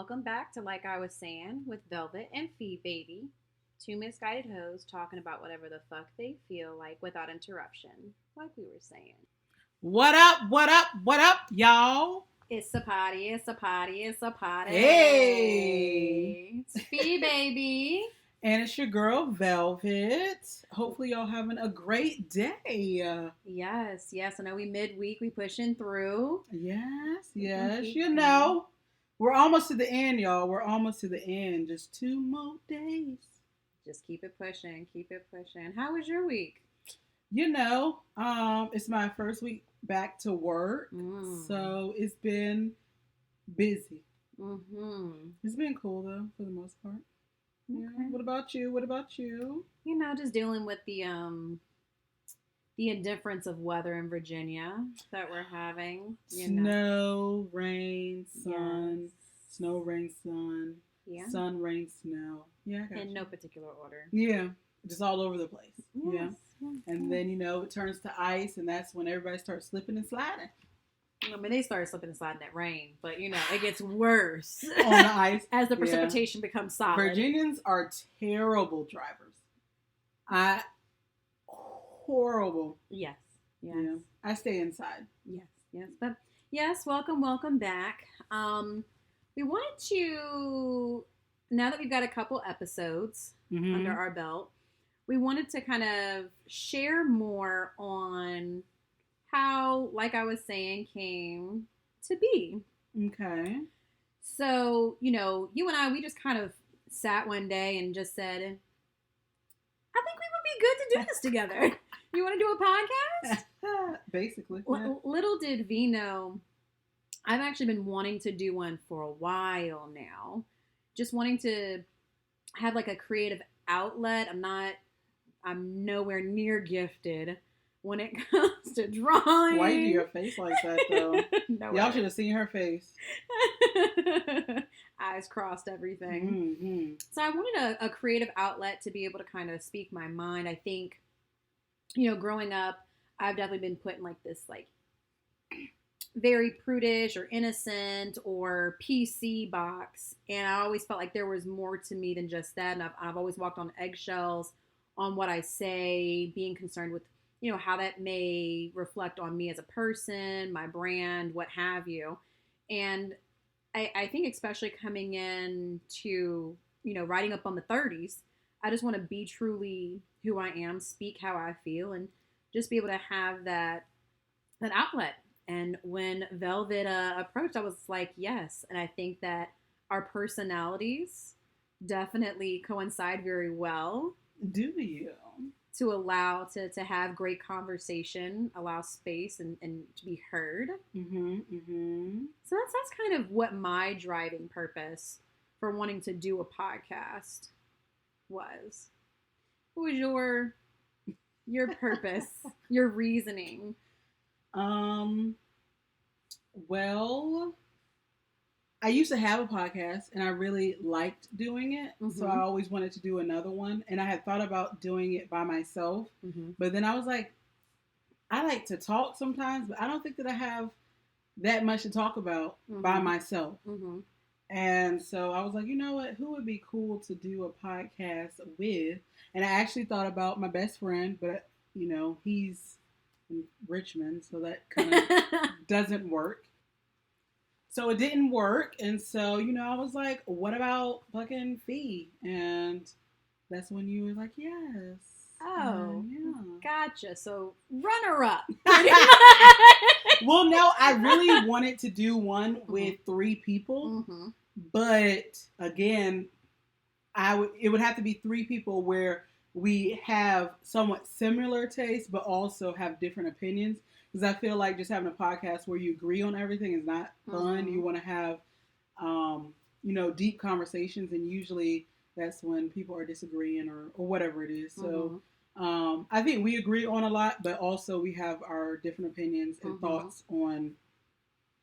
welcome back to Like I Was Saying with Velvet and FeBaybee. Two misguided hoes talking about whatever the fuck they feel like without interruption, like we were saying. What up, what up, what up, y'all? It's a party, it's a party, it's a party. Hey! It's FeBaybee. And it's your girl, Velvet. Hopefully y'all having a great day. Yes. I know we midweek, we pushing through. Yes. You know, we're almost to the end, y'all. We're almost to the end. Just 2 more days. Just keep it pushing. How was your week? You know, it's my first week back to work. So it's been busy. It's been cool, though, for the most part. Okay. Yeah. What about you? You know, just dealing with the indifference of weather in Virginia that we're having. Snow, rain, sun. Yes. Snow, rain, sun. Yeah. Sun, rain, snow. Yeah, I got In you. no particular order. Yeah, just all over the place. Yes. And then, it turns to ice, and that's when everybody starts slipping and sliding. I mean, they started slipping and sliding that rain, but, it gets worse. On the ice. As the precipitation becomes solid. Virginians are terrible drivers. Horrible. Yes. Yeah. I stay inside. Yes. But, yes, welcome back. We wanted to, now that we've got a couple episodes under our belt, we wanted to kind of share more on how, like I was saying, came to be. Okay. So, you and I, we just kind of sat one day and just said, I think we would be good to do this together. You want to do a podcast? Basically. Yeah. Little did V know, I've actually been wanting to do one for a while now. Just wanting to have like a creative outlet. I'm nowhere near gifted when it comes to drawing. Why do your face like that, though? No Y'all should have seen her face. Eyes crossed, everything. So I wanted a creative outlet to be able to kind of speak my mind. I think, growing up, I've definitely been put in like this like very prudish or innocent or PC box. And I always felt like there was more to me than just that. And I've always walked on eggshells on what I say, being concerned with, how that may reflect on me as a person, my brand, what have you. And I think especially coming in to, riding up on the 30s, I just want to be truly who I am, speak how I feel, and just be able to have that outlet. And when Velvet approached, I was like, yes. And I think that our personalities definitely coincide very well. Do you? To allow to have great conversation, allow space and to be heard. So that's kind of what my driving purpose for wanting to do a podcast was. What was your purpose, your reasoning? Well, I used to have a podcast and I really liked doing it. So I always wanted to do another one. And I had thought about doing it by myself. But then I was like, I like to talk sometimes, but I don't think that I have that much to talk about by myself. And so I was like, you know what? Who would be cool to do a podcast with? And I actually thought about my best friend, but, he's in Richmond, so that kind of doesn't work. So it didn't work, and so, I was like, what about fucking Fee? And that's when you were like, yes. Oh, yeah. Gotcha. So, runner-up. Well, no, I really wanted to do one with 3 people, but, again, it would have to be 3 people where we have somewhat similar tastes, but also have different opinions. Because I feel like just having a podcast where you agree on everything is not fun. You want to have, deep conversations. And usually that's when people are disagreeing or whatever it is. So I think we agree on a lot, but also we have our different opinions and thoughts on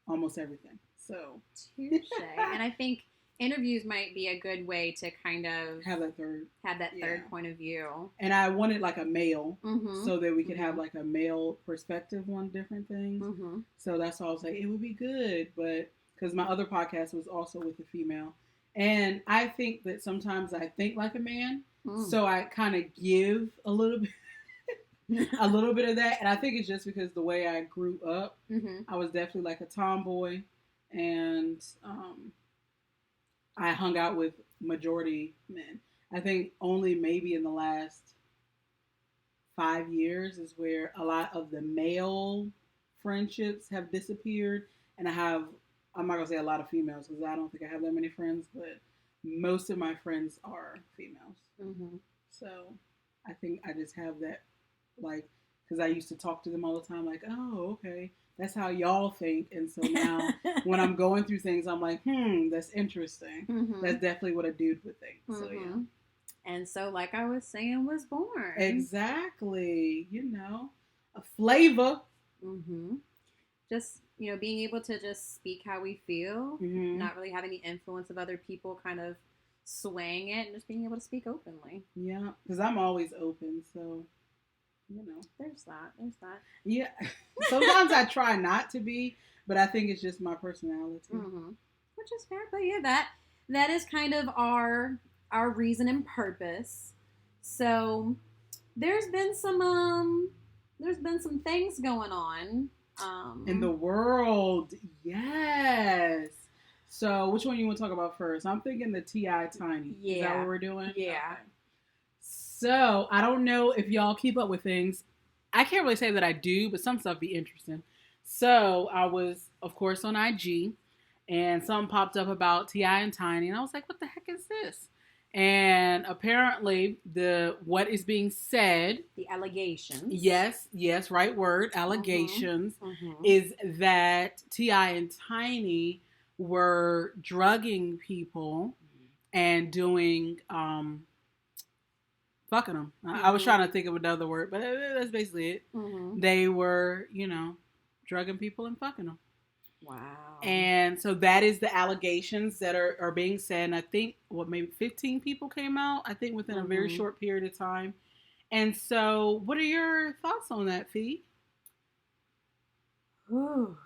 almost everything. So. Touche. And I think interviews might be a good way to kind of have that third point of view. And I wanted like a male so that we could have like a male perspective on different things. So that's why I was like, it would be good. But because my other podcast was also with a female. And I think that sometimes I think like a man, so I kind of give a little bit. A little bit of that, and I think it's just because the way I grew up, I was definitely like a tomboy, and I hung out with majority men. I think only maybe in the last 5 years is where a lot of the male friendships have disappeared, and I'm not gonna say a lot of females because I don't think I have that many friends, but most of my friends are females. So I think I just have that, like, because I used to talk to them all the time, like, oh, okay, that's how y'all think. And so now when I'm going through things, I'm like, that's interesting. That's definitely what a dude would think. So, yeah. And so, like I was saying, was born. Exactly. A flavor. Just, being able to just speak how we feel, not really having the influence of other people kind of swaying it, and just being able to speak openly. Yeah, because I'm always open, so... There's that. Yeah. Sometimes I try not to be, but I think it's just my personality. Which is fair, but yeah, that is kind of our reason and purpose. So there's been some things going on in the world. Yes. So which one you want to talk about first? I'm thinking the T.I. Tiny. Yeah. Is that what we're doing? Yeah. Okay. So, I don't know if y'all keep up with things. I can't really say that I do, but some stuff be interesting. So, I was, of course, on IG, and something popped up about T.I. and Tiny, and I was like, what the heck is this? And apparently, what is being said... The allegations. Yes, right word, allegations, is that T.I. and Tiny were drugging people and doing... fucking them. I was trying to think of another word, but that's basically it. They were, drugging people and fucking them. Wow. And so that is the allegations that are being said. And I think, maybe 15 people came out, I think, within a very short period of time. And so what are your thoughts on that, Fee? Ooh.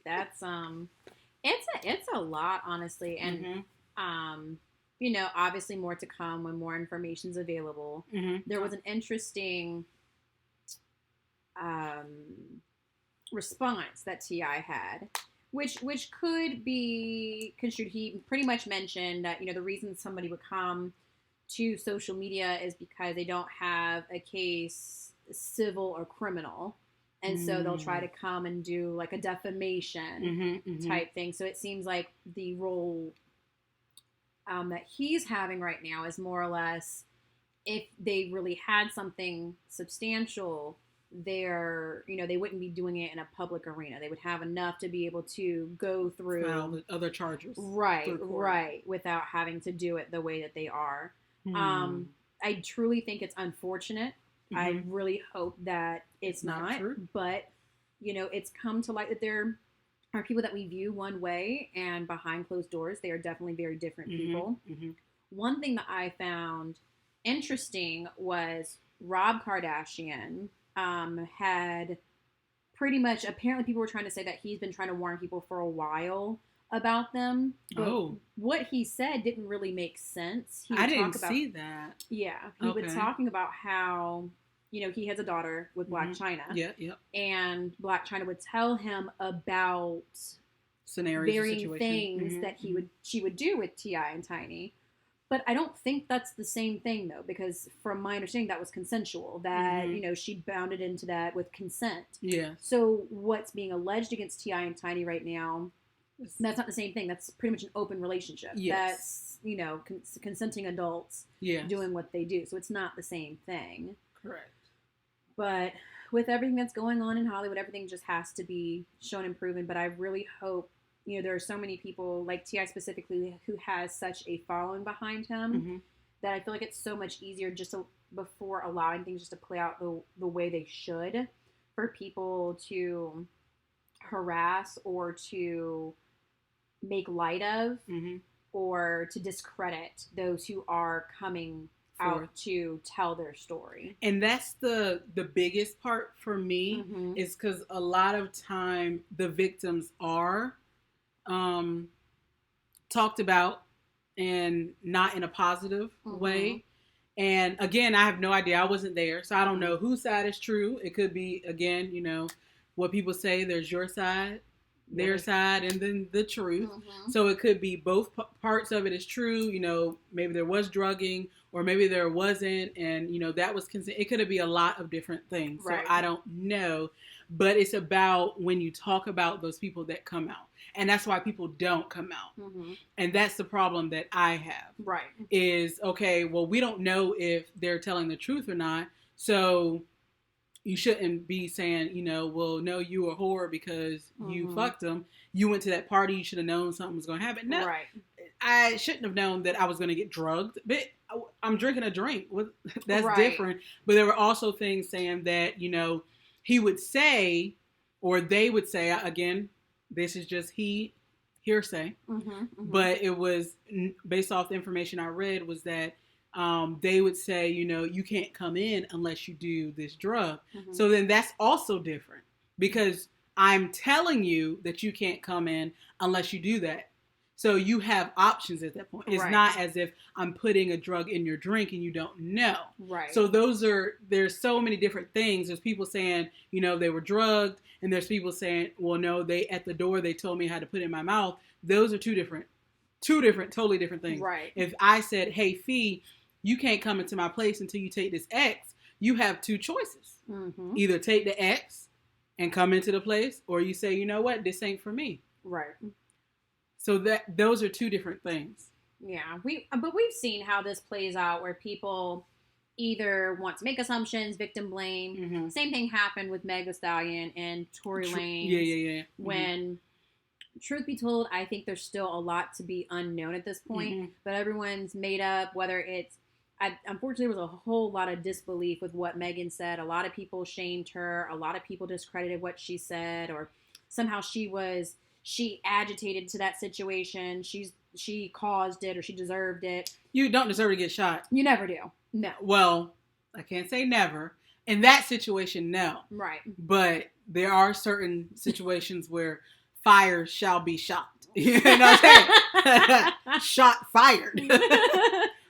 That's, it's a lot, honestly. And, obviously more to come when more information's available. There was an interesting response that T.I. had, which could be construed. He pretty much mentioned that, the reason somebody would come to social media is because they don't have a case, civil or criminal. And so they'll try to come and do like a defamation type thing. So it seems like the role that he's having right now is more or less, if they really had something substantial, they wouldn't be doing it in a public arena. They would have enough to be able to go through other charges, right, without having to do it the way that they are. I truly think it's unfortunate. I really hope that it's not true. But it's come to light that there are people that we view one way, and behind closed doors, they are definitely very different people. One thing that I found interesting was Rob Kardashian had pretty much, apparently people were trying to say that he's been trying to warn people for a while about them. But what he said didn't really make sense. I didn't see that. Yeah. He was talking about how... he has a daughter with Black China. Yeah. And Black China would tell him about scenarios, varying things that she would do with T.I. and Tiny. But I don't think that's the same thing, though, because from my understanding, that was consensual. That, she bounded into that with consent. Yeah. So what's being alleged against T.I. and Tiny right now, that's not the same thing. That's pretty much an open relationship. Yes. That's, consenting adults doing what they do. So it's not the same thing. Correct. But with everything that's going on in Hollywood, everything just has to be shown and proven. But I really hope, there are so many people, like T.I. specifically, who has such a following behind him, that I feel like it's so much easier before allowing things just to play out the way they should, for people to harass or to make light of or to discredit those who are coming out to tell their story. And that's the biggest part for me, is because a lot of time the victims are talked about and not in a positive way. And again, I have no idea. I wasn't there, so I don't know whose side is true. It could be, again, what people say, there's your side, their side, and then the truth. So it could be both parts of it is true. Maybe there was drugging, or maybe there wasn't, and that was it could be a lot of different things. Right. So I don't know, but it's about when you talk about those people that come out, and that's why people don't come out. And that's the problem that I have. Right. Is, okay, well, we don't know if they're telling the truth or not, so you shouldn't be saying, well, no, you a whore because you fucked them. You went to that party. You should have known something was going to happen. No, right. I shouldn't have known that I was going to get drugged. But I'm drinking a drink. That's different. But there were also things saying that, he would say, or they would say, again, this is just hearsay. But it was based off the information I read, was that they would say, you can't come in unless you do this drug. So then that's also different, because I'm telling you that you can't come in unless you do that. So you have options at that point. It's not as if I'm putting a drug in your drink and you don't know. Right. So there's so many different things. There's people saying, they were drugged, and there's people saying, well, no, at the door, they told me how to put it in my mouth. Those are two different, totally different things. Right. If I said, hey, Fee, you can't come into my place until you take this X, you have two choices. Either take the X and come into the place, or you say, you know what, this ain't for me. Right. So those are two different things. Yeah, but we've seen how this plays out, where people either want to make assumptions, victim blame. Same thing happened with Meg Thee Stallion and Tory Lanez. Yeah. When, truth be told, I think there's still a lot to be unknown at this point. But everyone's made up, whether it's, unfortunately, there was a whole lot of disbelief with what Megan said. A lot of people shamed her. A lot of people discredited what she said, or somehow she agitated to that situation. She caused it, or she deserved it. You don't deserve to get shot. You never do. No. Well, I can't say never. In that situation, no. Right. But there are certain situations where fire shall be shot. You know what I'm saying? Shot fired.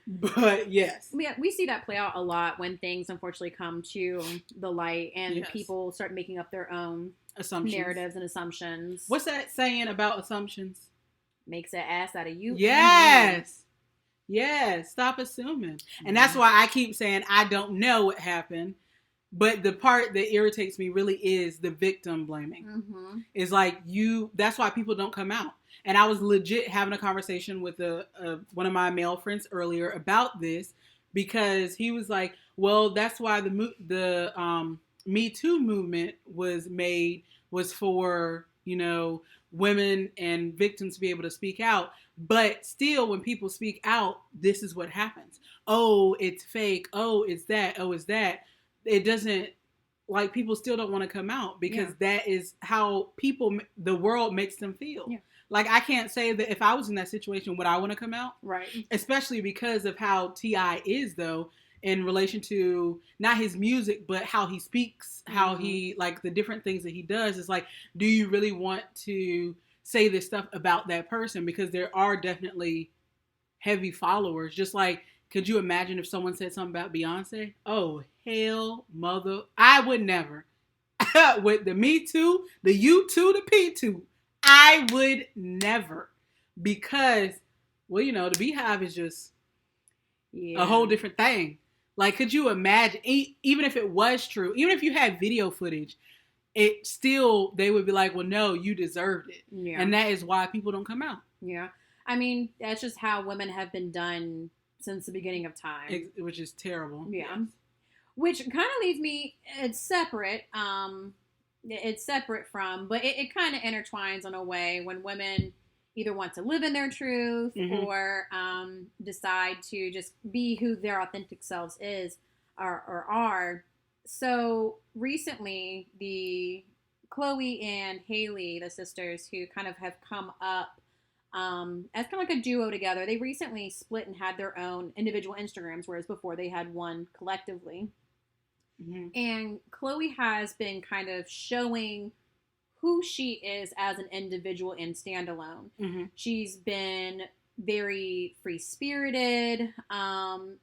But yes. We see that play out a lot when things unfortunately come to the light, and people start making up their own assumptions, narratives and assumptions. What's that saying about assumptions? Makes an ass out of you. Yes. Yes. Stop assuming. And that's why I keep saying I don't know what happened. But the part that irritates me really is the victim blaming. It's like that's why people don't come out. And I was legit having a conversation with one of my male friends earlier about this, because he was like, well, that's why the Me Too movement was for, women and victims to be able to speak out. But still, when people speak out, this is what happens. Oh, it's fake. Oh, it's that. Oh, it's that. It doesn't, people still don't want to come out, because that is how the world makes them feel. Yeah. I can't say that if I was in that situation, would I want to come out? Right. Especially because of how T.I. is, though, in relation to not his music, but how he speaks, how he, the different things that he does. It's do you really want to say this stuff about that person? Because there are definitely heavy followers. Just could you imagine if someone said something about Beyonce? Oh, hell, mother. I would never. With the Me Too, the You Too, the P Too. I would never. Because, the Beehive is just a whole different thing. Could you imagine, even if it was true, even if you had video footage, they would be like, well, no, you deserved it. Yeah. And that is why people don't come out. Yeah. I mean, that's just how women have been done since the beginning of time. Which is terrible. Yeah. Yes. Which kind of leaves me, it's separate from, but it kind of intertwines in a way when women either want to live in their truth or decide to just be who their authentic selves is or are. So recently, the Chloe and Haley, the sisters who kind of have come up as kind of like a duo together. They recently split and had their own individual Instagrams, whereas before they had one collectively. Mm-hmm. And Chloe has been kind of showing who she is as an individual and standalone. Mm-hmm. She's been very free-spirited.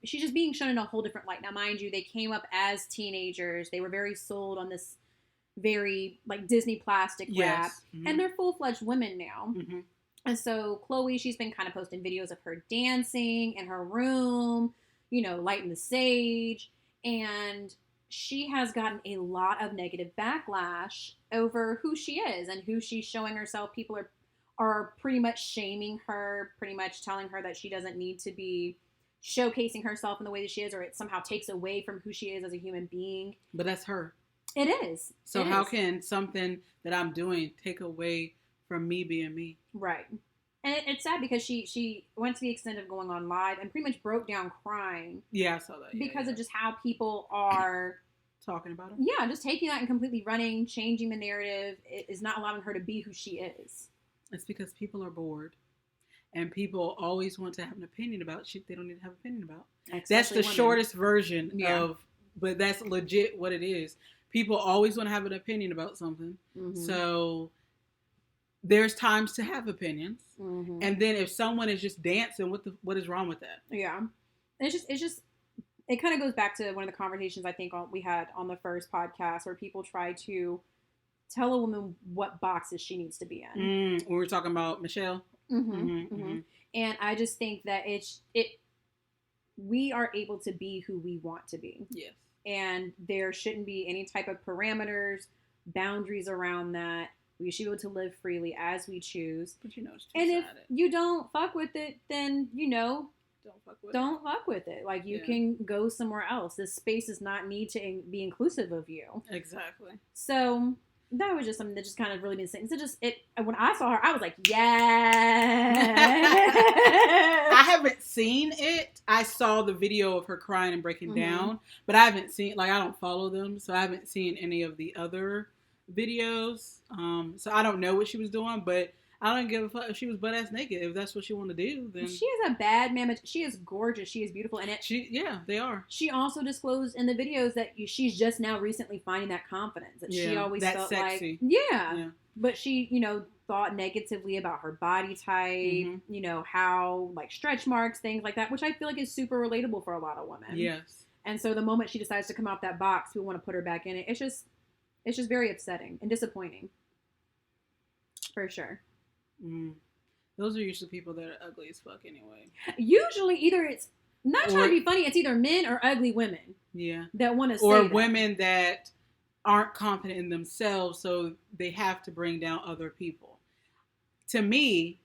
She's just being shown in a whole different light. Now, mind you, they came up as teenagers. They were very sold on this very, like, Disney plastic wrap. Mm-hmm. And they're full-fledged women now. Mm-hmm. And so, Chloe, she's been kind of posting videos of her dancing in her room, you know, lighting the sage. And she has gotten a lot of negative backlash over who she is and who she's showing herself. People are pretty much shaming her, pretty much telling her that she doesn't need to be showcasing herself in the way that she is, or it somehow takes away from who she is as a human being. But that's her. It is. So how can something that I'm doing take away from me being me? Right. And it's sad because she went to the extent of going on live and pretty much broke down crying. Yeah, I saw that. Because of just how people are talking about her. Yeah, just taking that and completely running, changing the narrative. It is not allowing her to be who she is. It's because people are bored. And people always want to have an opinion about shit they don't need to have an opinion about. Especially that's the women. Shortest version of, but that's legit what it is. People always want to have an opinion about something. Mm-hmm. So there's times to have opinions. Mm-hmm. And then if someone is just dancing, what is wrong with that? Yeah. And it's just it kind of goes back to one of the conversations I think we had on the first podcast where people try to tell a woman what boxes she needs to be in. We were talking about Michelle. Mm-hmm, mm-hmm. Mm-hmm. And I just think that we are able to be who we want to be. Yes. And there shouldn't be any type of parameters, boundaries around that. We should be able to live freely as we choose. But you know, it's and if you don't fuck with it, then, you know, don't fuck with it. Like, you can go somewhere else. This space does not need to be inclusive of you. Exactly. So that was just something that just kind of really been saying. So when I saw her, I was like, yeah. I haven't seen it. I saw the video of her crying and breaking down, but I haven't seen, like, I don't follow them, so I haven't seen any of the other videos. So I don't know what she was doing, but I don't give a fuck if she was butt ass naked. If that's what she wanted to do, then she is a bad mammoth. She is gorgeous. She is beautiful, and they are. She also disclosed in the videos that she's just now recently finding that confidence that she always felt sexy. Like, yeah, but she, you know, thought negatively about her body type. Mm-hmm. You know, how like stretch marks, things like that, which I feel like is super relatable for a lot of women. Yes. And so the moment she decides to come out that box, we want to put her back in it. It's just very upsetting and disappointing, for sure. Those are usually people that are ugly as fuck anyway. Usually either it's not trying to be funny, it's either men or ugly women. Yeah. That want to say or women that aren't confident in themselves, so they have to bring down other people. To me,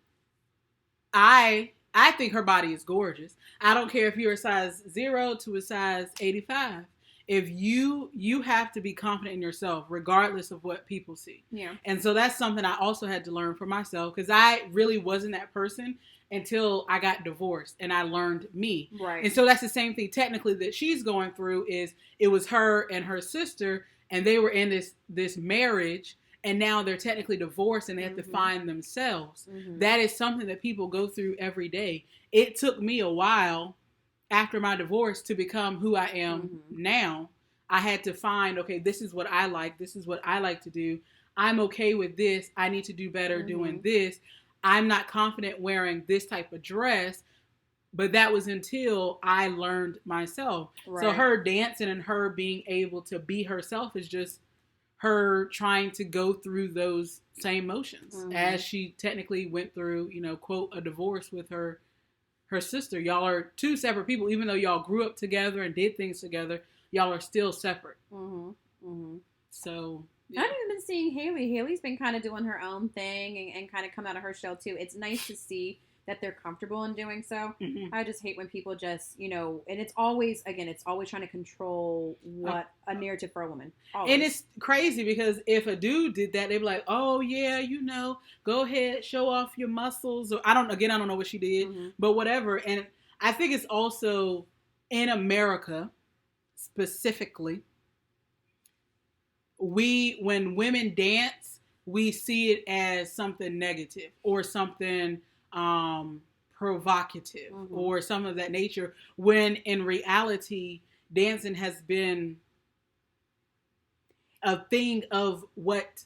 I think her body is gorgeous. I don't care if you're a size 0 to a size 85. If you have to be confident in yourself, regardless of what people see. Yeah. And so that's something I also had to learn for myself, because I really wasn't that person until I got divorced and I learned me. Right. And so that's the same thing technically that she's going through. Is it was her and her sister, and they were in this marriage, and now they're technically divorced and they have to find themselves. Mm-hmm. That is something that people go through every day. It took me a while after my divorce to become who I am now. I had to find, okay, this is what I like. This is what I like to do. I'm okay with this. I need to do better doing this. I'm not confident wearing this type of dress. But that was until I learned myself. Right. So her dancing and her being able to be herself is just her trying to go through those same motions as she technically went through, you know, quote, a divorce with her sister. Y'all are two separate people. Even though y'all grew up together and did things together, y'all are still separate. So yeah. I've even been seeing Haley. Haley's been kind of doing her own thing and kind of come out of her shell too. It's nice to see that they're comfortable in doing so. I just hate when people just, you know, and it's always trying to control what a narrative for a woman. Always. And it's crazy because if a dude did that, they'd be like, oh yeah, you know, go ahead, show off your muscles. Or I don't know what she did, but whatever. And I think it's also in America specifically, when women dance, we see it as something negative or something provocative or some of that nature, when in reality dancing has been a thing of what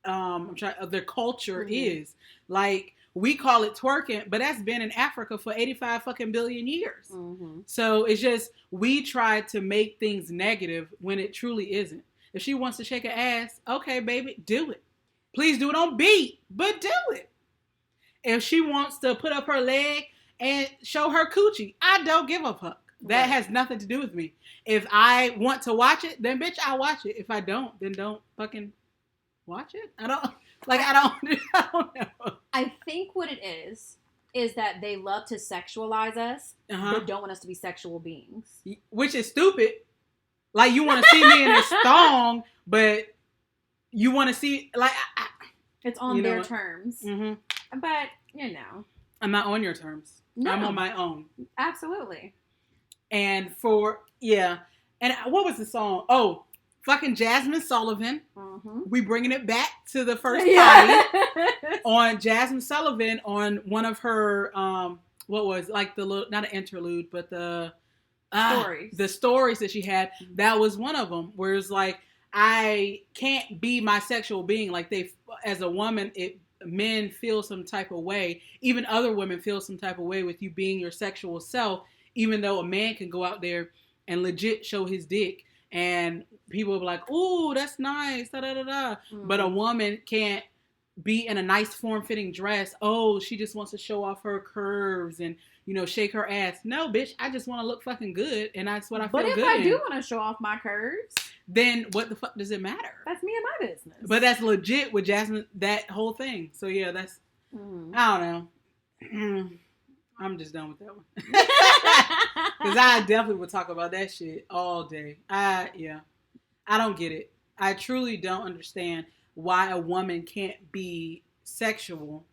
their culture is. Like, we call it twerking, but that's been in Africa for 85 fucking billion years. So it's just, we try to make things negative when it truly isn't. If she wants to shake her ass, okay, baby, do it. Please do it on beat, but do it. If she wants to put up her leg and show her coochie, I don't give a fuck. That has nothing to do with me. If I want to watch it, then bitch, I'll watch it. If I don't, then don't fucking watch it. I don't know. I think what it is that they love to sexualize us, but don't want us to be sexual beings. Which is stupid. Like, you want to see me in a thong, but you want to see, like... it's on their terms. But, I'm not on your terms. No. I'm on my own. Absolutely. And and what was the song? Oh, fucking Jasmine Sullivan. We bringing it back to the first party on Jasmine Sullivan on one of her, what was, like, the little, not an interlude, but the stories that she had. That was one of them, where it's like, I can't be my sexual being. Like, as a woman, men feel some type of way. Even other women feel some type of way with you being your sexual self, even though a man can go out there and legit show his dick and people will be like, ooh, that's nice, da da da da. But a woman can't be in a nice form-fitting dress. Oh, she just wants to show off her curves and, shake her ass. No, bitch, I just want to look fucking good, and that's what I feel good in. But if I do want to show off my curves, then what the fuck does it matter? That's me and my business. But that's legit with Jasmine, that whole thing. So yeah, that's, I don't know. I'm just done with that one. Because I definitely would talk about that shit all day. I don't get it. I truly don't understand why a woman can't be sexual.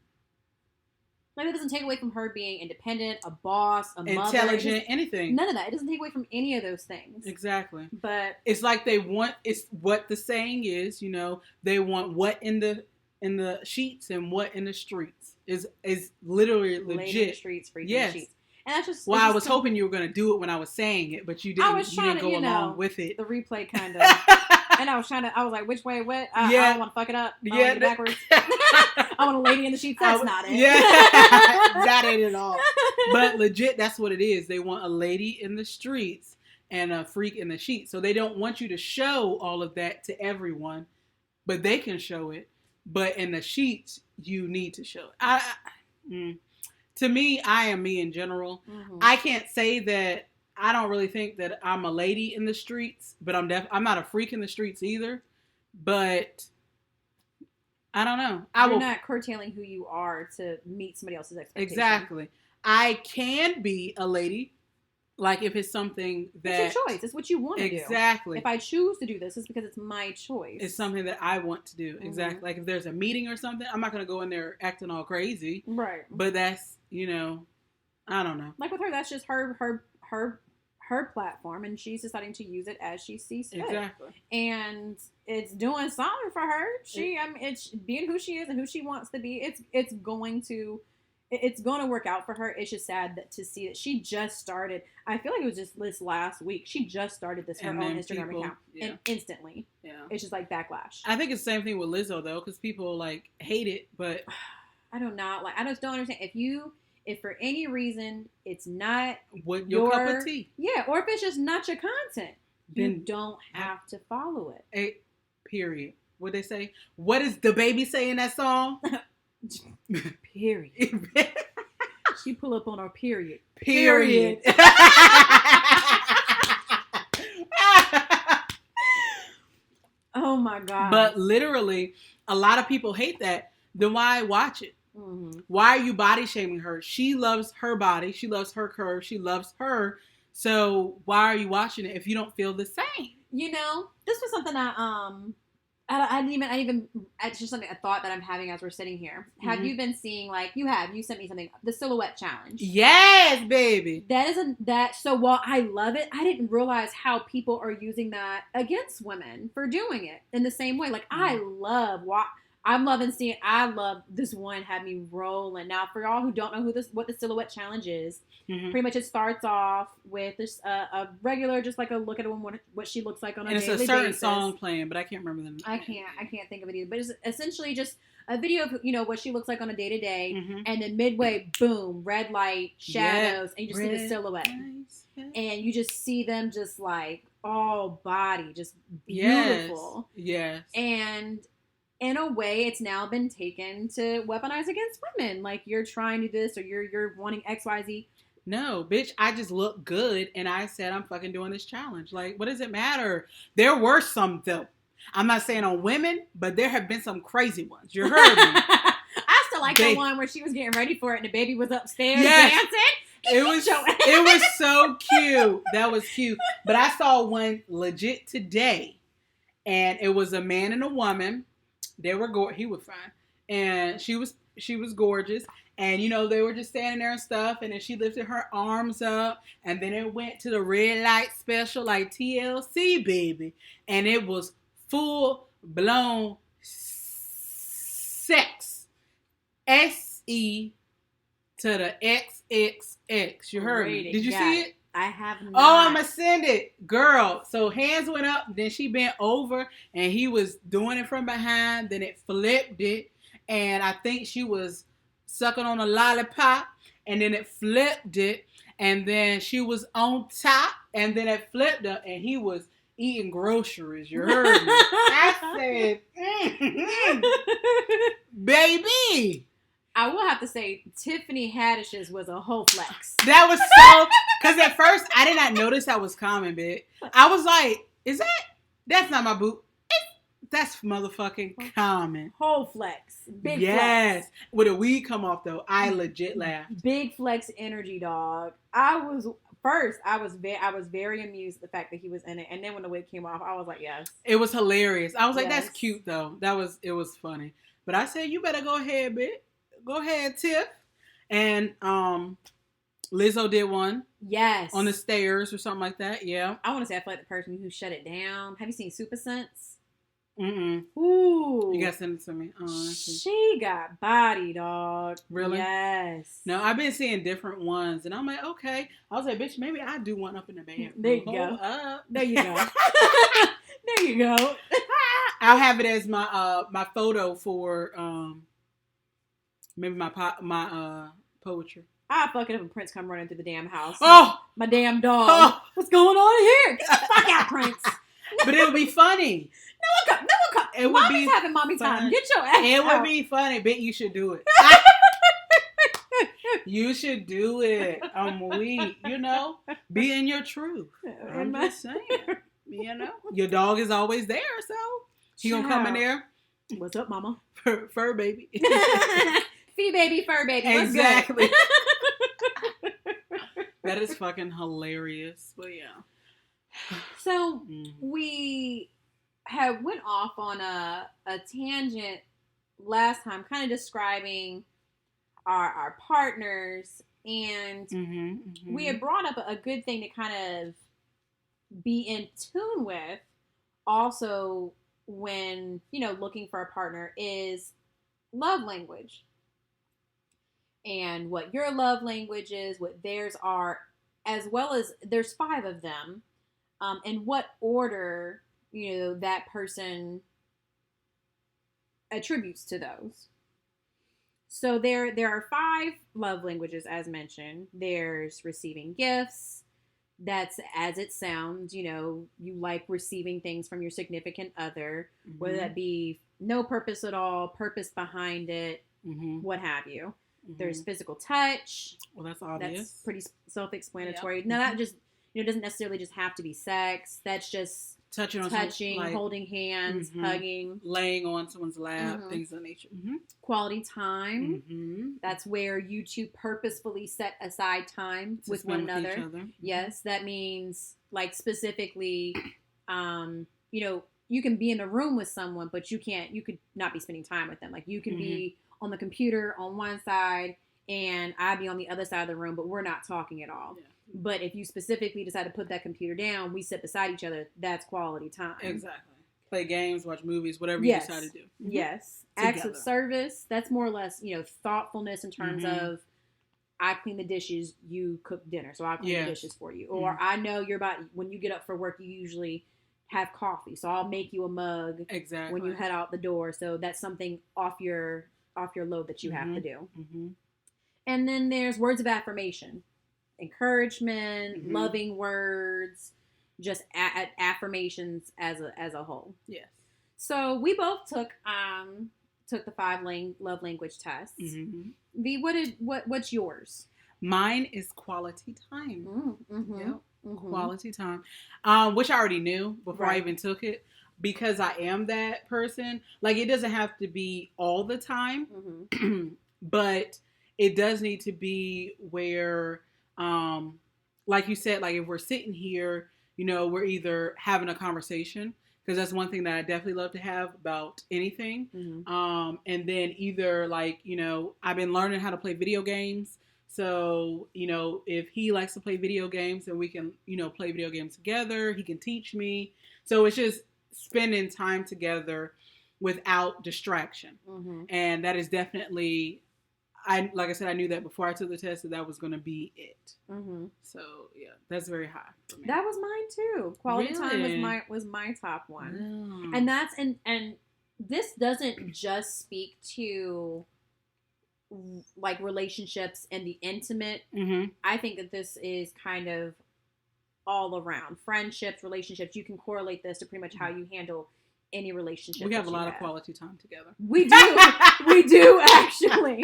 Like, it doesn't take away from her being independent, a boss, a mother. Intelligent, anything. None of that. It doesn't take away from any of those things. Exactly. But it's like it's what the saying is, they want what in the sheets and what in the streets is literally legit. Laid in the streets, freaking in the sheets. And that's just... Well, I was hoping you were going to do it when I was saying it, but you didn't go along with it. The replay kind of... And I was like, which way, what? I don't want to fuck it up. I want to get backwards. I want a lady in the sheets. That's not it. Yeah. That ain't at all. But legit, that's what it is. They want a lady in the streets and a freak in the sheets. So they don't want you to show all of that to everyone, but they can show it. But in the sheets, you need to show it. To me, I am me in general. I can't say that I don't really think that I'm a lady in the streets, but I'm not a freak in the streets either. But I don't know. You're not curtailing who you are to meet somebody else's expectations. Exactly. I can be a lady, like if it's something that... It's your choice. It's what you want to do. Exactly. If I choose to do this, it's because it's my choice. It's something that I want to do. Exactly. Like if there's a meeting or something, I'm not going to go in there acting all crazy. Right. But that's, I don't know. Like with her, that's just her platform, and she's deciding to use it as she sees fit. Exactly. And it's doing something for her. It's being who she is and who she wants to be. It's going to work out for her. It's just sad to see that she just started. I feel like it was just this last week. She just started her own Instagram account, and instantly, it's just like backlash. I think it's the same thing with Lizzo though, because people like hate it, but I do not like. I just don't understand if for any reason it's not what your cup of tea. Yeah, or if it's just not your content, you don't have to follow it. Period. What they say? What does the baby say in that song? Period. She pull up on her period. Period. Oh my God. But literally, a lot of people hate that. Then why watch it? Why are you body shaming her? She loves her body. She loves her curves. She loves her. So why are you watching it if you don't feel the same? This was something it's just something, a thought that I'm having as we're sitting here. Have you been seeing, you sent me something, the silhouette challenge. Yes, baby. So while I love it, I didn't realize how people are using that against women for doing it in the same way. I'm loving seeing. I love this one. Had me rolling. Now, for y'all who don't know what the silhouette challenge is, pretty much it starts off with this a regular, just like a look at a woman, what she looks like on a daily basis. And it's a certain song playing, but I can't remember the name. I can't think of it either. But it's essentially just a video of what she looks like on a day to day, and then midway, boom, red light, shadows, and you just see the silhouette, and you just see them just like all body, just beautiful. Yes. And in a way, it's now been taken to weaponize against women. Like, you're trying to do this, or you're wanting XYZ. No, bitch, I just look good, and I said I'm fucking doing this challenge. Like, what does it matter? There were some, though. I'm not saying on women, but there have been some crazy ones. You heard me. I still like the one where she was getting ready for it, and the baby was upstairs dancing. It was so cute. That was cute. But I saw one legit today, and it was a man and a woman. They were he was fine, and she was gorgeous, and they were just standing there and stuff, and then she lifted her arms up, and then it went to the red light special like TLC, baby, and it was full blown sex, SE to the XXX. You heard me? Did you see it? I have not. Oh, I'm going to send it. Girl. So hands went up. Then she bent over. And he was doing it from behind. Then it flipped it. And I think she was sucking on a lollipop. And then it flipped it. And then she was on top. And then it flipped up. And he was eating groceries. You heard me? I said, baby. I will have to say, Tiffany Haddish's was a whole flex. That was so... Because at first, I did not notice that was common, bitch. I was like, that's not my boot. That's motherfucking common. Whole flex. Big flex. When the weed come off, though, I legit laughed. Big flex energy, dog. I was very amused at the fact that he was in it. And then when the wig came off, I was like, yes. It was hilarious. I was like, that's cute, though. It was funny. But I said, you better go ahead, bitch. Go ahead, Tiff. And Lizzo did one. Yes. On the stairs or something like that. Yeah. I want to say I feel like the person who shut it down. Have you seen Super Sense? Mm-mm. Ooh. You got to send it to me. She got body, dog. Really? Yes. No, I've been seeing different ones. And I'm like, okay. I was like, bitch, maybe I do one up in the bed. There you go. Up. There you go. There you go. I'll have it as my photo for maybe my poetry. I fuck it up and Prince come running through the damn house. Oh! My damn dog. Oh. What's going on here? Get the fuck out, Prince. But it would be funny. No one come. It would Mommy's having mommy time. Get your ass It out. would be funny. Bet you should do it. You should do it. I'm weak. Be in your truth. I'm just saying. Your dog is always there, so he gonna come in there. What's up, mama? Fur baby. FeBaybee, fur baby. What's exactly. Good? That is fucking hilarious. But yeah. So we went off on a tangent last time, kind of describing our partners, and we had brought up a good thing to kind of be in tune with also when, looking for a partner is love language. And what your love language is, what theirs are, as well as there's 5 of them, and what order, that person attributes to those. So there are 5 love languages, as mentioned. There's receiving gifts. That's as it sounds, you like receiving things from your significant other, whether that be no purpose at all, purpose behind it, what have you. There's physical touch. Well, that's obvious. That's pretty self-explanatory. Yep. Now that just, doesn't necessarily just have to be sex. That's just touching, like, holding hands, hugging, laying on someone's lap, things of that nature. Quality time. That's where you two purposefully set aside time with one another. Yes, that means, like, specifically, you can be in a room with someone, but you could not be spending time with them. Like, you can be on the computer on one side and I'd be on the other side of the room, but we're not talking at all. Yeah. But if you specifically decide to put that computer down, we sit beside each other. That's quality time. Exactly. play games, watch movies, whatever you decide to do. Mm-hmm. Yes. Acts of service, that's more or less, thoughtfulness in terms of, I clean the dishes, you cook dinner, so I'll clean the dishes for you. Or I know when you get up for work, you usually have coffee, so I'll make you a mug when you head out the door. So that's something off your load that you have to do. Mm-hmm. And then there's words of affirmation, encouragement, loving words, just affirmations as a whole. Yes. So we both took the 5 love language tests. Mm-hmm. V, what's yours? Mine is quality time. Mm-hmm. Yep. Mm-hmm. Quality time, which I already knew before I even took it, because I am that person. Like, it doesn't have to be all the time, but it does need to be where, like you said, like if we're sitting here, we're either having a conversation, because that's one thing that I definitely love to have about anything. Mm-hmm. And then either I've been learning how to play video games. So, if he likes to play video games and we can, play video games together, he can teach me. So it's just spending time together without distraction. Mm-hmm. And that is definitely, like I said, I knew that before I took the test that was going to be it. Mm-hmm. So yeah, that's very high for me. That was mine too. Quality time was my top one. And that's, and this doesn't just speak to like relationships and the intimate. Mm-hmm. I think that this is kind of all around friendships, relationships. You can correlate this to pretty much how you handle any relationship. We have a lot of quality time together. We do. We do, actually.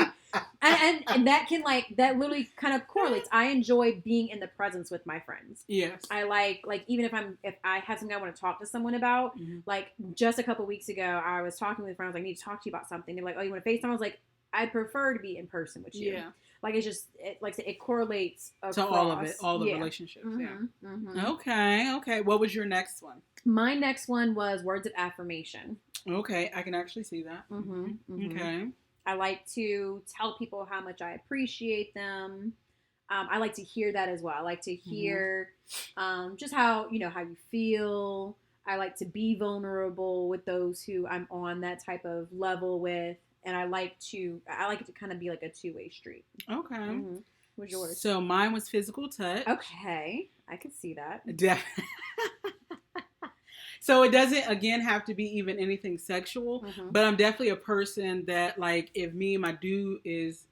And that can that literally kind of correlates. I enjoy being in the presence with my friends. Yes. I like even if I have something I want to talk to someone about, like just a couple weeks ago, I was talking with friends, I need to talk to you about something. They're like, oh, you want to FaceTime? I was like, I prefer to be in person with you. Yeah. Like, it's just, it correlates across. To all of it, all the relationships. Mm-hmm. Yeah. Mm-hmm. Okay. What was your next one? My next one was words of affirmation. Okay. I can actually see that. Mm-hmm. Mm-hmm. Okay. I like to tell people how much I appreciate them. I like to hear that as well. I like to hear just how you feel. I like to be vulnerable with those who I'm on that type of level with. And I like it to kind of be like a two-way street. Okay. Mm-hmm. What's yours? So mine was physical touch. Okay. I could see that. So it doesn't, again, have to be even anything sexual. But I'm definitely a person that, like, if me and my dude is,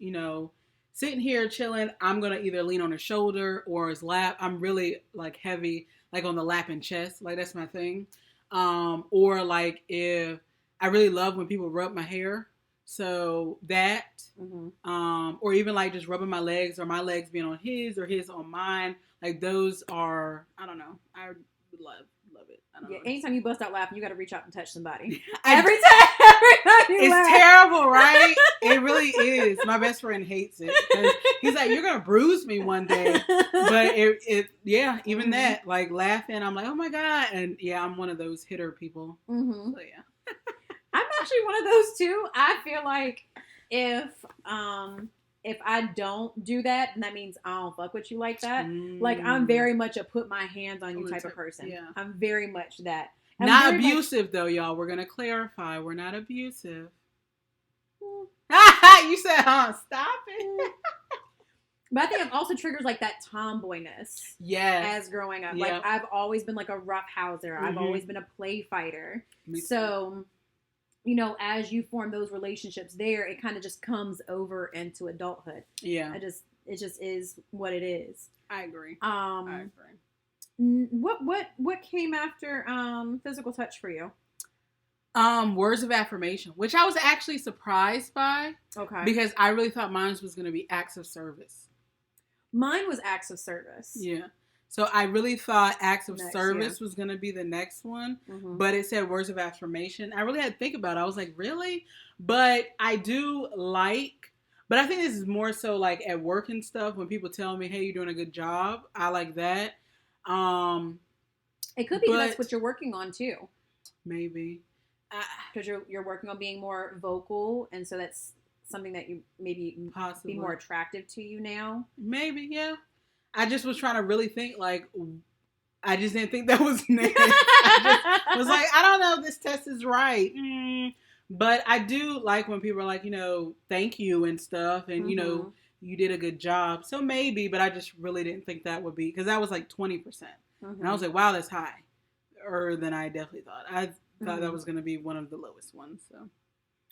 sitting here chilling, I'm going to either lean on his shoulder or his lap. I'm really, like, heavy, like, on the lap and chest. Like, that's my thing. Or, like, if I really love when people rub my hair. So that, or even like just rubbing my legs, or my legs being on his or his on mine, like those are, I don't know, I love it. I don't know. Anytime you bust out laughing, you got to reach out and touch somebody. Every time it's laugh. Terrible, right? It really is. My best friend hates it. He's like, you're gonna bruise me one day. But even that, like laughing, I'm like, oh my god, and I'm one of those hitter people. So yeah. I'm actually one of those too. I feel like if I don't do that, then that means I don't fuck with you like that. Like, I'm very much a put my hands on you type of person. Yeah. I'm very much that. Not abusive though, y'all. We're gonna clarify. We're not abusive. You said, stop it. But I think it also triggers like that tomboyness. Yes. As growing up. Yep. Like, I've always been like a roughhouser. I've always been a play fighter. So, as you form those relationships there, it kind of just comes over into adulthood. Yeah. It just is what it is. I agree. What came after physical touch for you? Words of affirmation, which I was actually surprised by. Okay. Because I really thought mine was going to be acts of service. Mine was acts of service. Yeah. So I really thought acts of service was going to be the next one, but it said words of affirmation. I really had to think about it. I was like, really? But I do but I think this is more so like at work and stuff, when people tell me, hey, you're doing a good job. I like that. It could be that's what you're working on too. Maybe. Because you're working on being more vocal, and so that's something that you maybe possibly be more attractive to you now. Maybe, yeah. I just was trying to really think, like, I just didn't think that was next. I just was like, I don't know if this test is right. But I do like when people are like, thank you and stuff. And, you did a good job. So maybe, but I just really didn't think that would be, because that was like 20%. And I was like, wow, that's higher than I definitely thought. I thought that was going to be one of the lowest ones. So.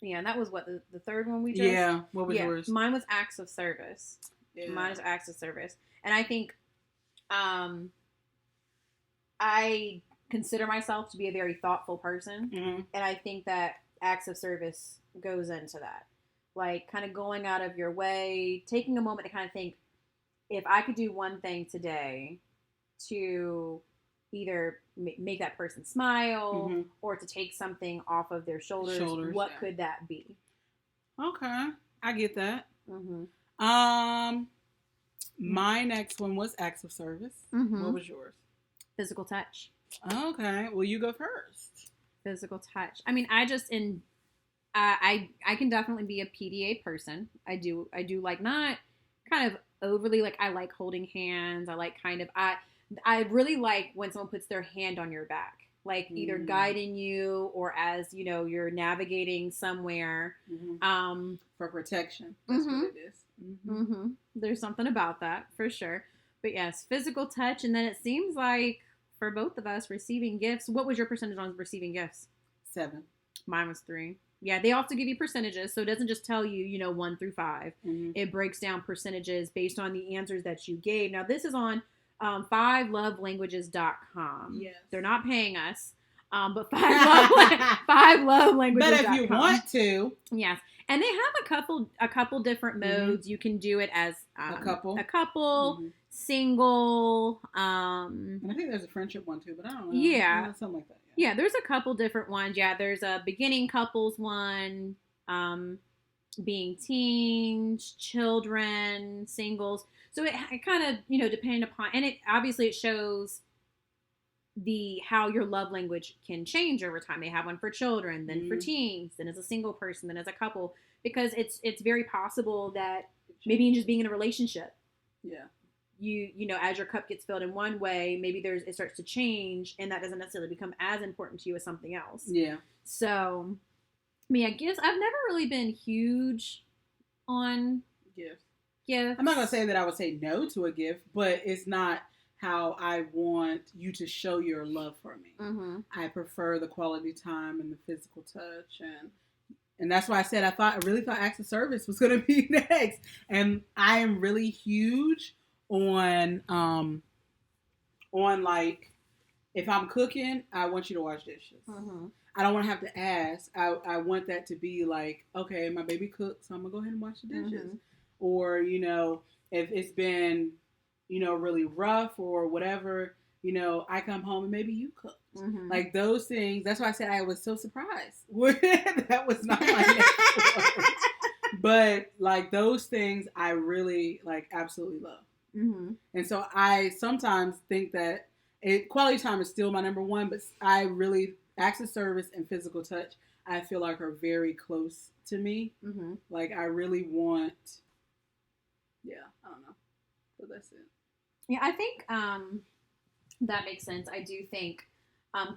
Yeah, and that was what, the third one we chose? Yeah, what was yours? Mine was acts of service. Yeah. Mine is acts of service. And I think I consider myself to be a very thoughtful person. And I think that acts of service goes into that. Like, kind of going out of your way, taking a moment to kind of think, if I could do one thing today to either make that person smile or to take something off of their shoulders, what could that be? Okay, I get that. My next one was acts of service. What was yours? Physical touch. Okay, well, you go first. Physical touch. I mean, I can definitely be a PDA person. I do like, not kind of overly, like, I like holding hands. I like I really like when someone puts their hand on your back, like either guiding you or as, you're navigating somewhere. For protection. That's what it is. There's something about that for sure. But yes, physical touch. And then it seems like for both of us, receiving gifts. What was your percentage on receiving gifts? 7. Mine was 3. Yeah, they also give you percentages, so it doesn't just tell you, 1 through 5. It breaks down percentages based on the answers that you gave. Now, this is on 5lovelanguages.com. Yes. They're not paying us, but 5lovelanguages.com. But if you want to. Yes. And they have a couple different modes. You can do it as a couple, single. And I think there's a friendship one too, but I don't know. Yeah. Something like that. Yeah, there's a couple different ones. Yeah, there's a beginning couples one, being teens, children, singles. So it kind of, depending upon, and it shows how your love language can change over time. They have one for children, then for teens, then as a single person, then as a couple, because it's very possible that maybe in just being in a relationship. Yeah. As your cup gets filled in one way, maybe it starts to change, and that doesn't necessarily become as important to you as something else. Yeah. So, gifts. I've never really been huge on gifts. I'm not going to say that I would say no to a gift, but it's not how I want you to show your love for me. I prefer the quality time and the physical touch, and that's why I said I really thought acts of service was going to be next. And I am really huge on like, if I'm cooking, I want you to wash dishes. I don't want to have to ask. I want that to be like, okay, my baby cooked, so I'm gonna go ahead and wash the dishes. Or, if it's been, really rough or whatever, I come home and maybe you cook. Like those things. That's why I said I was so surprised. That was not my next one. But like those things I really absolutely love. And so I sometimes think that quality time is still my number one, but I really, acts of service and physical touch, I feel like are very close to me. Like I really want, I don't know. So that's it. Yeah, I think that makes sense. I do think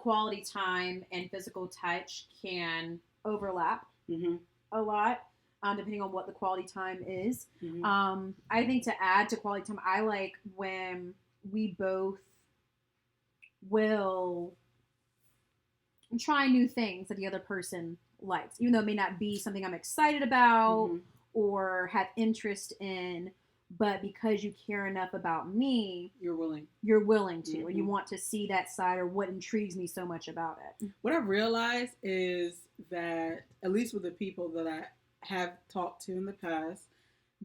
quality time and physical touch can overlap a lot. Depending on what the quality time is. I think to add to quality time, I like when we both will try new things that the other person likes, even though it may not be something I'm excited about or have interest in, but because you care enough about me, you're willing to, or you want to see that side or what intrigues me so much about it. What I've realized is that, at least with the people that I have talked to in the past,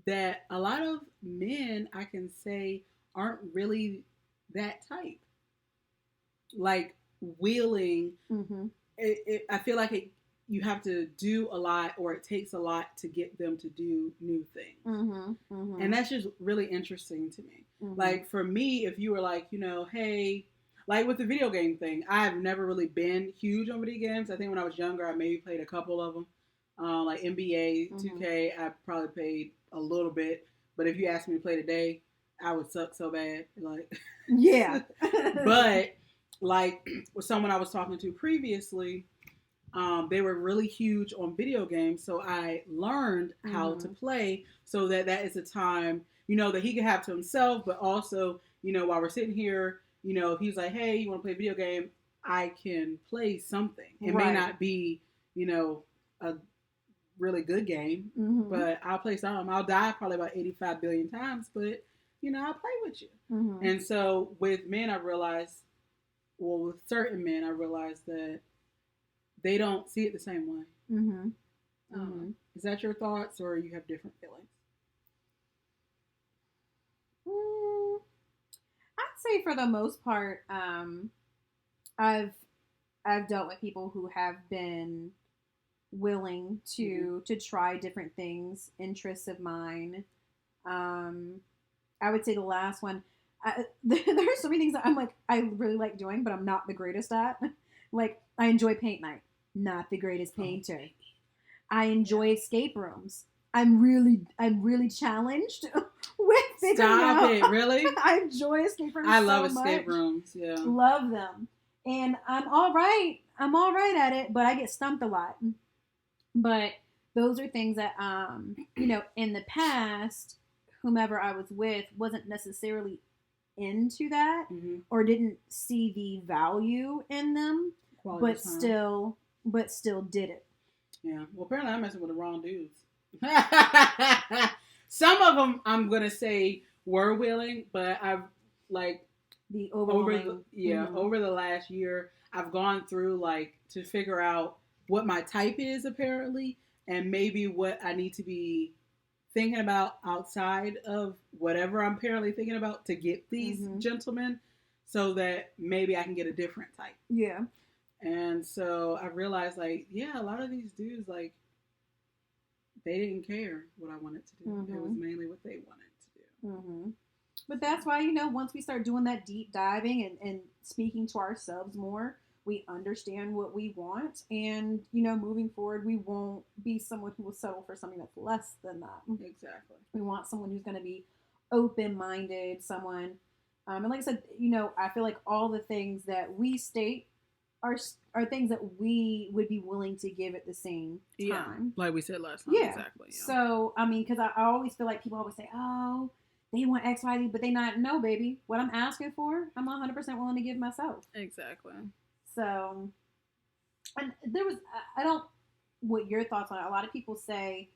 that a lot of men, I can say, aren't really that type. Like willing, I feel like you have to do a lot, or it takes a lot to get them to do new things. And that's just really interesting to me. Like for me, if you were like, hey, like with the video game thing, I've never really been huge on video games. I think when I was younger, I maybe played a couple of them. Like NBA, 2K, I probably played a little bit. But if you ask me to play today, I would suck so bad. Like, yeah. But like with someone I was talking to previously, they were really huge on video games. So I learned how to play so that is a time, that he could have to himself, but also, while we're sitting here, if he's like, hey, you want to play a video game? I can play something. It may not be, a really good game, but I'll play something. I'll die probably about 85 billion times, but, I'll play with you. And so with men, I realized, with certain men, I realized that they don't see it the same way. Is that your thoughts, or you have different feelings? I'd say for the most part, I've dealt with people who have been willing to try different things, interests of mine. I would say the last one. There's so many things that I'm like, I really like doing, but I'm not the greatest at. Like, I enjoy paint night. Not the greatest painter. I enjoy escape rooms. I'm really challenged with figuring out. Stop it, really? I enjoy escape rooms. I love escape rooms. Yeah, love them, and I'm all right at it, but I get stumped a lot. But those are things that in the past, whomever I was with wasn't necessarily into that or didn't see the value in them, but still did it. Yeah. Well, apparently I'm messing with the wrong dudes. Some of them I'm gonna say were willing, but I've like the overwhelming. Over the last year, I've gone through like to figure out what my type is apparently, and maybe what I need to be thinking about outside of whatever I'm apparently thinking about to get these gentlemen, so that maybe I can get a different type. Yeah. And so I realized, like, a lot of these dudes, like, they didn't care what I wanted to do. It was mainly what they wanted to do. But that's why, once we start doing that deep diving and speaking to ourselves more, we understand what we want. And, moving forward, we won't be someone who will settle for something that's less than that. Exactly. We want someone who's going to be open-minded, someone. And like I said, I feel like all the things that we state are things that we would be willing to give at the same time. Like we said last time. Yeah. Exactly. Yeah. So, I mean, because I always feel like people always say, oh, they want X, Y, Z, but they not. No, baby. What I'm asking for, I'm 100% willing to give myself. Exactly. So, and there was, I don't, what your thoughts on it. A lot of people say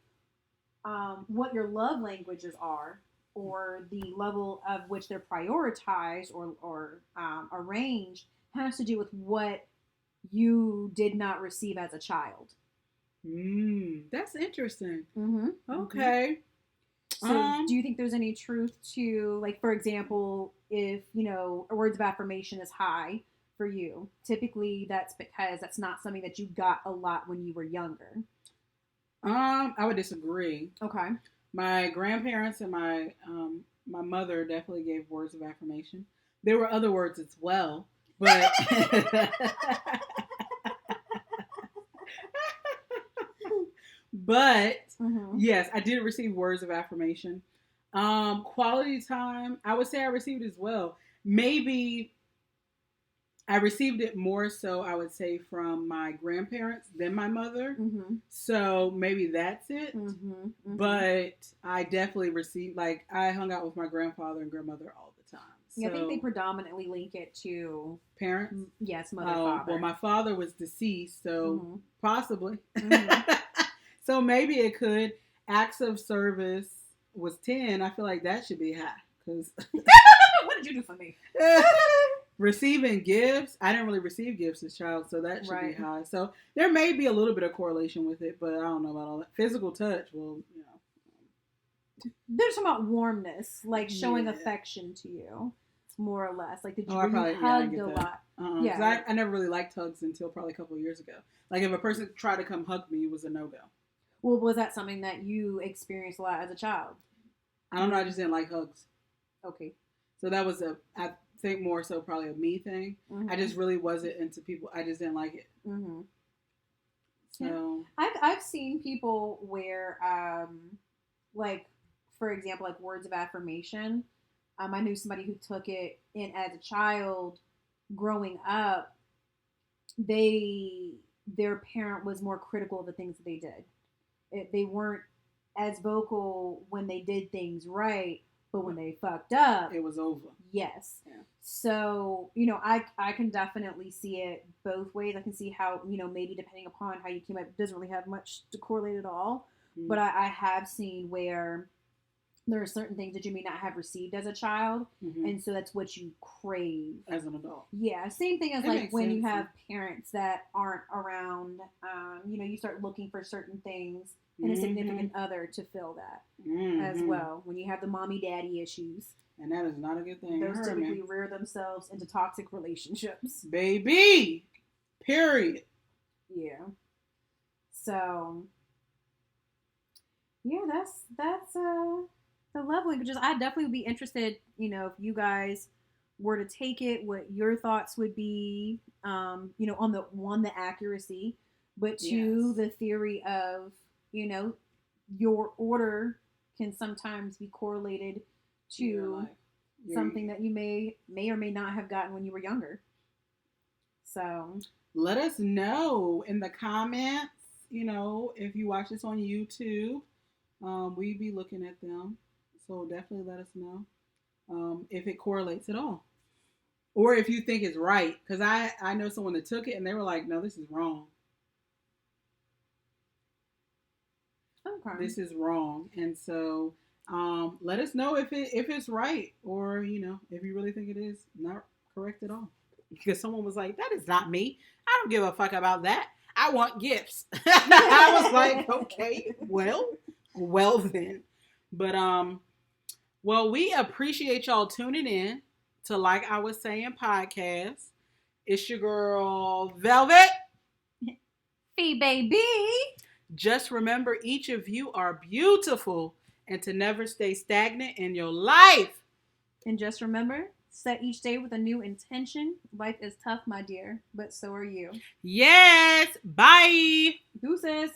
what your love languages are, or the level of which they're prioritized or arranged has to do with what you did not receive as a child. That's interesting. Okay. So do you think there's any truth to, like, for example, if, words of affirmation is high for you, typically that's because that's not something that you got a lot when you were younger? I would disagree. Okay. My grandparents and my mother definitely gave words of affirmation. There were other words as well, but but yes, I did receive words of affirmation. Quality time, I would say I received as well. Maybe I received it more so, I would say, from my grandparents than my mother. So maybe that's it. But I definitely received, like, I hung out with my grandfather and grandmother all the time. Yeah, I think they predominantly link it to parents. Yes, mother, father. Well, my father was deceased, so possibly. So maybe it could. Acts of service was 10. I feel like that should be high. Cause what did you do for me? Receiving gifts. I didn't really receive gifts as a child, so that should be high. So there may be a little bit of correlation with it, but I don't know about all that. Physical touch, well, There's some about warmness, like showing affection to you, more or less. Like, did you hugged a lot? I never really liked hugs until probably a couple of years ago. Like, if a person tried to come hug me, it was a no-go. Well, was that something that you experienced a lot as a child? I don't know. I just didn't like hugs. Okay. So that was I think more so probably a me thing. I just really wasn't into people. I just didn't like it. So I've seen people where, like, for example, like words of affirmation, I knew somebody who took it, and as a child growing up, their parent was more critical of the things that they did. They weren't as vocal when they did things right, but when they fucked up, it was over. Yes. Yeah. So, I can definitely see it both ways. I can see how, maybe depending upon how you came up, it doesn't really have much to correlate at all. Mm-hmm. But I have seen where there are certain things that you may not have received as a child, mm-hmm. and so that's what you crave as an adult. Yeah, same thing as like when you have parents that aren't around. You start looking for certain things in a significant other to fill that as well. When you have the mommy daddy issues, and that is not a good thing. Those typically rear themselves into toxic relationships, baby. Period. Yeah. So, yeah, that's the love languages. I definitely would be interested, if you guys were to take it, what your thoughts would be, on the accuracy, but two, the theory of, your order can sometimes be correlated to something that you may or may not have gotten when you were younger. So let us know in the comments, if you watch this on YouTube, we be looking at them. So definitely let us know if it correlates at all. Or if you think it's right. Because I know someone that took it and they were like, no, this is wrong. Okay. This is wrong. And so let us know if it's right. Or, if you really think it is not correct at all. Because someone was like, that is not me. I don't give a fuck about that. I want gifts. I was like, okay, well then. But, well, we appreciate y'all tuning in to Like I Was Saying podcast. It's your girl, Velvet. FeBaybee. Just remember, each of you are beautiful and to never stay stagnant in your life. And just remember, set each day with a new intention. Life is tough, my dear, but so are you. Yes. Bye. Deuces.